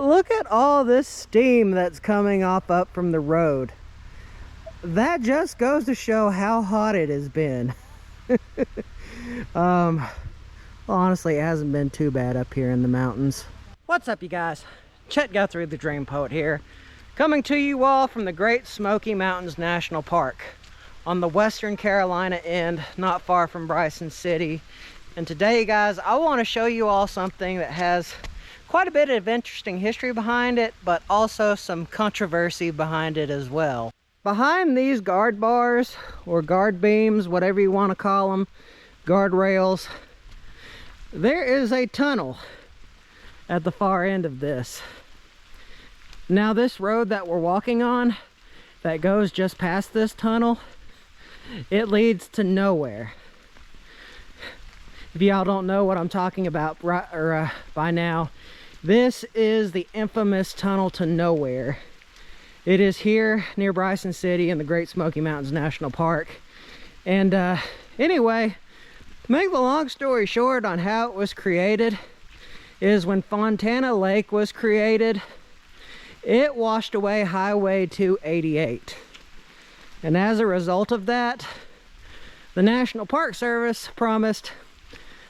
look at all this steam that's coming up from the road. That just goes to show how hot it has been. Well, honestly, it hasn't been too bad up here in the mountains. What's up, you guys? Chet-Guthrie, the Dream Poet here, coming to you all from the Great Smoky Mountains National Park on the western Carolina end, not far from Bryson City. And today, guys, I want to show you all something that has quite a bit of interesting history behind it, but also some controversy behind it as well. Behind these guard bars, or guard beams, whatever you want to call them, guardrails, there is a tunnel at the far end of this. Now, this road that we're walking on that goes just past this tunnel, it leads to nowhere. If y'all don't know what I'm talking about by now, this is the infamous tunnel to nowhere. It is here near Bryson City in the Great Smoky Mountains National Park. And anyway, to make the long story short on how it was created, is when Fontana Lake was created, it washed away Highway 288. And as a result of that, the National Park Service promised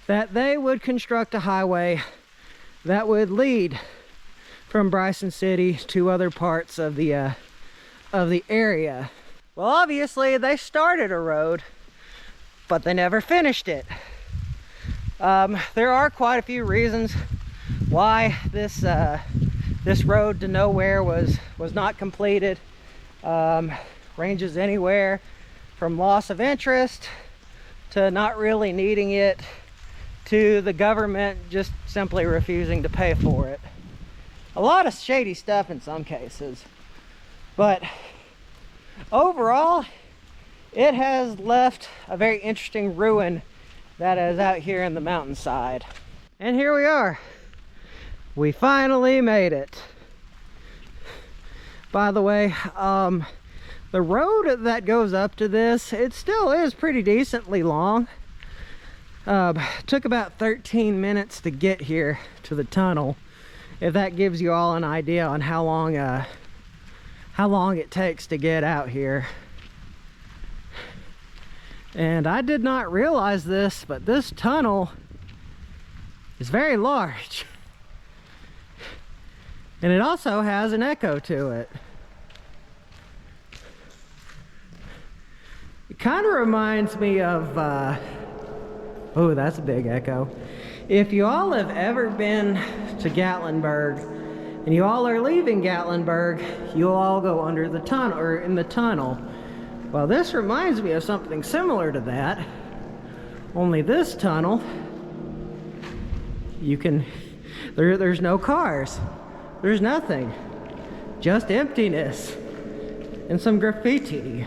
that they would construct a highway that would lead from Bryson City to other parts of the area. Well, obviously they started a road, but they never finished it. There are quite a few reasons why this road to nowhere was not completed. Ranges anywhere from loss of interest to not really needing it to the government just simply refusing to pay for it. A lot of shady stuff in some cases, but overall it has left a very interesting ruin that is out here in the mountainside. And here we are. We finally made it. By the way, the road that goes up to this, it still is pretty decently long. Took about 13 minutes to get here to the tunnel, if that gives you all an idea on how long it takes to get out here. And I did not realize this, but this tunnel is very large. And it also has an echo to it. It kind of reminds me of, oh, that's a big echo. If you all have ever been to Gatlinburg and you all are leaving Gatlinburg, you'll all go under the tunnel, or in the tunnel. Well, this reminds me of something similar to that. Only this tunnel, you can, there's no cars. There's nothing. Just emptiness. And some graffiti.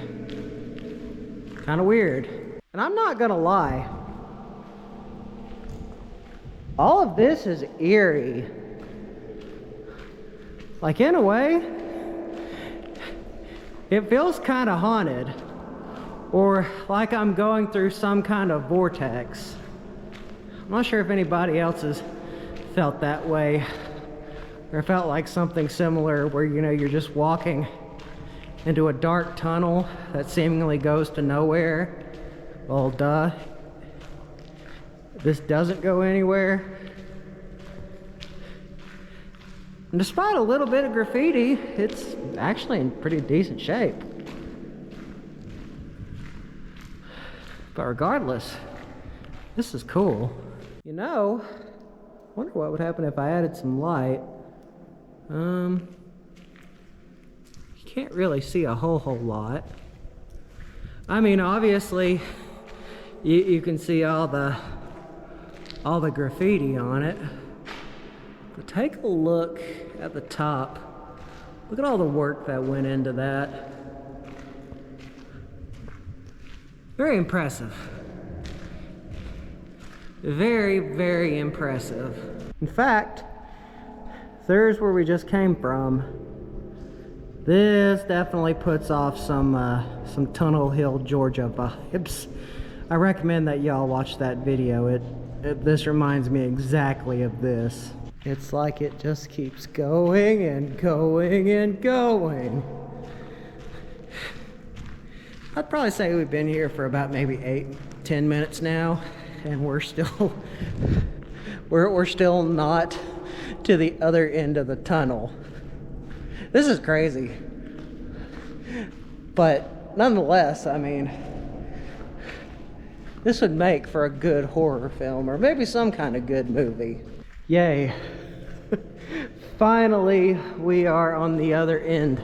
Kind of weird. And I'm not gonna lie, all of this is eerie. Like, in a way, it feels kind of haunted, or like I'm going through some kind of vortex. I'm not sure if anybody else has felt that way, or felt like something similar where, you know, you're just walking into a dark tunnel that seemingly goes to nowhere. Well, duh. This doesn't go anywhere. And despite a little bit of graffiti, it's actually in pretty decent shape. But regardless, this is cool. You know, I wonder what would happen if I added some light. You can't really see a whole lot. I mean, obviously, you can see all the graffiti on it. But take a look at the top. Look at all the work that went into that. Very impressive. Very, very impressive. In fact, there's where we just came from. This definitely puts off some Tunnel Hill, Georgia vibes. I recommend that y'all watch that video. This reminds me exactly of this. It's like it just keeps going and going and going. I'd probably say we've been here for about maybe 8-10 minutes now, and we're still we're still not to the other end of the tunnel. This is crazy. But nonetheless, I mean, this would make for a good horror film, or maybe some kind of good movie. Yay. Finally, we are on the other end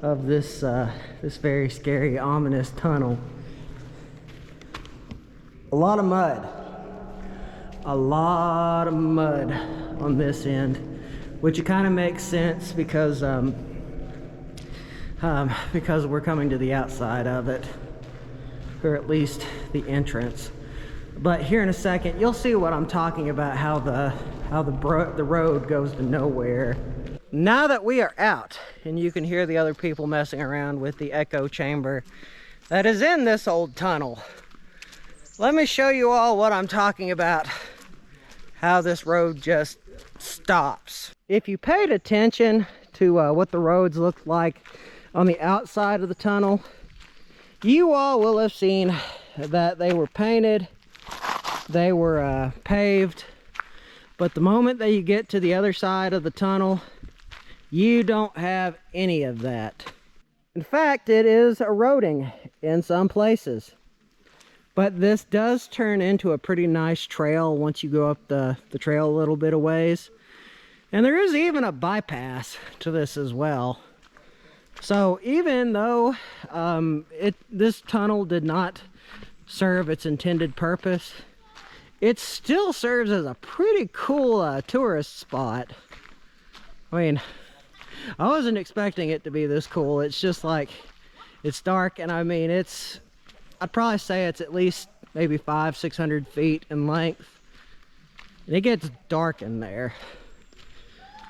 of this this very scary, ominous tunnel. A lot of mud. A lot of mud on this end, which it kind of makes sense because we're coming to the outside of it, or at least the entrance. But here in a second, you'll see what I'm talking about, how the road goes to nowhere. Now that we are out, and you can hear the other people messing around with the echo chamber that is in this old tunnel, let me show you all what I'm talking about, how this road just stops. If you paid attention to what the roads looked like on the outside of the tunnel, you all will have seen that they were painted, they were paved, but the moment that you get to the other side of the tunnel, you don't have any of that. In fact, it is eroding in some places. But this does turn into a pretty nice trail once you go up the trail a little bit of ways. And there is even a bypass to this as well. So even though this tunnel did not serve its intended purpose, it still serves as a pretty cool tourist spot. I mean, I wasn't expecting it to be this cool. It's just like, it's dark, and I mean, I'd probably say it's at least maybe 500-600 feet in length. And it gets dark in there.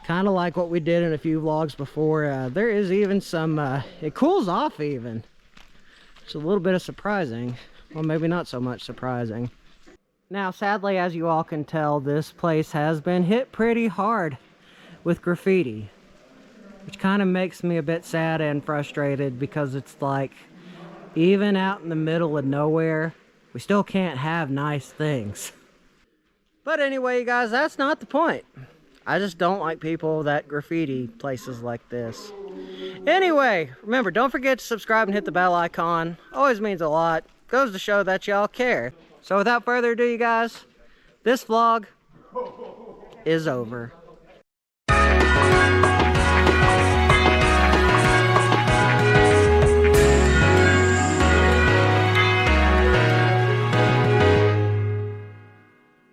Kind of like what we did in a few vlogs before. There is even some, it cools off even. It's a little bit of surprising. Well, maybe not so much surprising. Now, sadly, as you all can tell, this place has been hit pretty hard with graffiti, which kind of makes me a bit sad and frustrated, because it's like, even out in the middle of nowhere, we still can't have nice things. But anyway, you guys, that's not the point. I just don't like people that graffiti places like this. Anyway, remember, don't forget to subscribe and hit the bell icon. Always means a lot. Goes to show that y'all care. So without further ado, you guys, this vlog is over.